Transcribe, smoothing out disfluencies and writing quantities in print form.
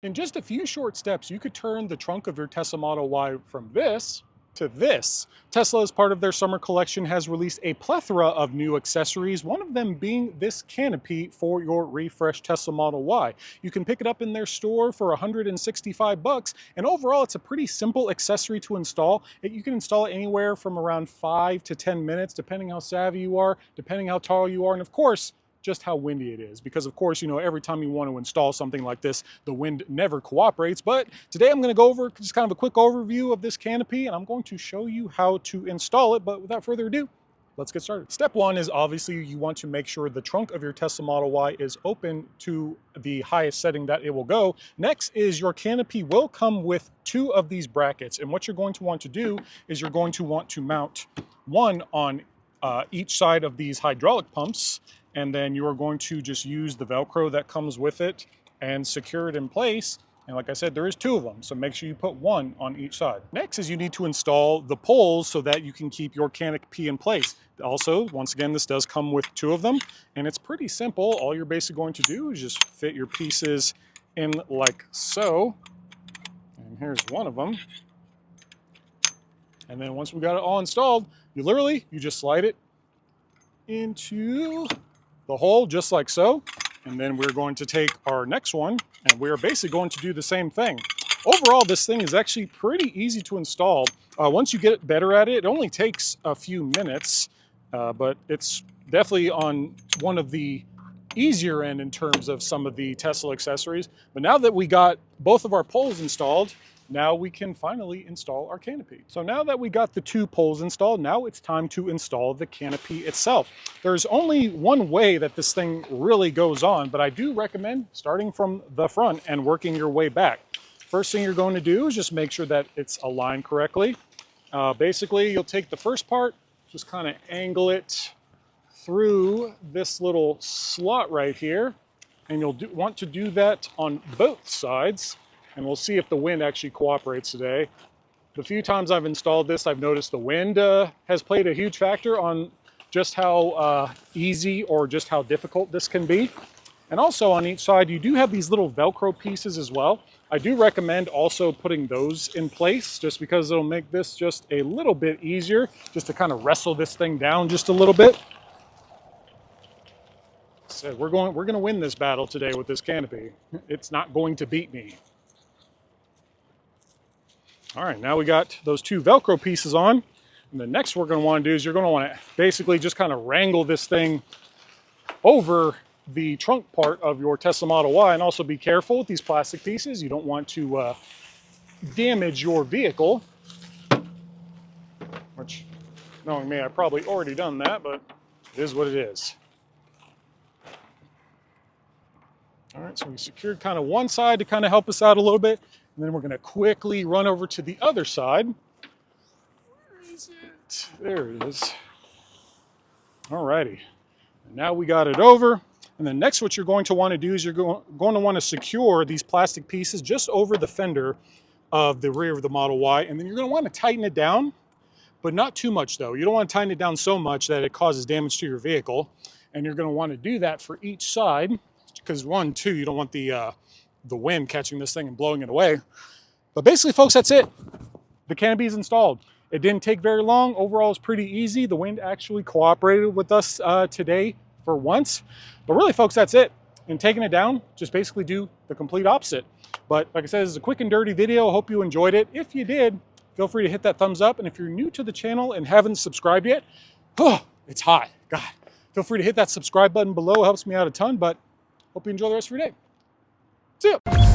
In just a few short steps, you could turn the trunk of your Tesla Model Y from this to this. Tesla, as part of their summer collection, has released a plethora of new accessories, one of them being this canopy for your refreshed Tesla Model Y. You can pick it up in their store for 165 bucks, and overall it's a pretty simple accessory to install. You can install it anywhere from around 5 to 10 minutes, depending how savvy you are, depending how tall you are, and of course, just how windy it is. Because of course, you know, every time you want to install something like this, the wind never cooperates. But today I'm going to go over just kind of a quick overview of this canopy, and I'm going to show you how to install it. But without further ado, let's get started. Step one is obviously you want to make sure the trunk of your Tesla Model Y is open to the highest setting that it will go. Next is your canopy will come with 2 of these brackets. And what you're going to want to do is you're going to want to mount one on each side of these hydraulic pumps, and then you are going to just use the Velcro that comes with it and secure it in place. And like I said, there is 2 of them, so make sure you put 1 on each side. Next is you need to install the poles so that you can keep your canopy in place. Also, once again, this does come with 2 of them, and it's pretty simple. All you're basically going to do is just fit your pieces in like so. And here's one of them. And then once we got it all installed, you just slide it into the hole just like so. And then we're going to take our next one and we're basically going to do the same thing. Overall, this thing is actually pretty easy to install. Once you get better at it, it only takes a few minutes, but it's definitely on one of the easier end in terms of some of the Tesla accessories. But now that we got both of our poles installed, now we can finally install our canopy. So now that we got the 2 poles installed, now it's time to install the canopy itself. There's only one way that this thing really goes on, but I do recommend starting from the front and working your way back. First thing you're going to do is just make sure that it's aligned correctly. Basically, you'll take the first part, just kind of angle it through this little slot right here, and you'll want to do that on both sides. And we'll see if the wind actually cooperates today. The few times I've installed this, I've noticed the wind has played a huge factor on just how easy or just how difficult this can be. And also on each side, you do have these little Velcro pieces as well. I do recommend also putting those in place just because it'll make this just a little bit easier, just to kind of wrestle this thing down just a little bit. So we're going to win this battle today with this canopy. It's not going to beat me. All right, now we got those 2 Velcro pieces on. And the next we're going to want to do is you're going to want to basically just kind of wrangle this thing over the trunk part of your Tesla Model Y. And also be careful with these plastic pieces. You don't want to damage your vehicle. Which, knowing me, I've probably already done that, but it is what it is. All right, so we secured kind of one side to kind of help us out a little bit. And then we're going to quickly run over to the other side. Where is it? There it is. All righty. And now we got it over. And then next what you're going to want to do is you're going to want to secure these plastic pieces just over the fender of the rear of the Model Y. And then you're going to want to tighten it down, but not too much though. You don't want to tighten it down so much that it causes damage to your vehicle. And you're going to want to do that for each side because 1, 2, you don't want the wind catching this thing and blowing it away. But basically, folks, that's it. The canopy is installed. It didn't take very long. Overall, it's pretty easy. The wind actually cooperated with us today for once. But really, folks, that's it. And taking it down, just basically do the complete opposite. But like I said, this is a quick and dirty video. Hope you enjoyed it. If you did, feel free to hit that thumbs up. And if you're new to the channel and haven't subscribed yet, oh, it's hot. God, feel free to hit that subscribe button below. It helps me out a ton. But hope you enjoy the rest of your day. See ya.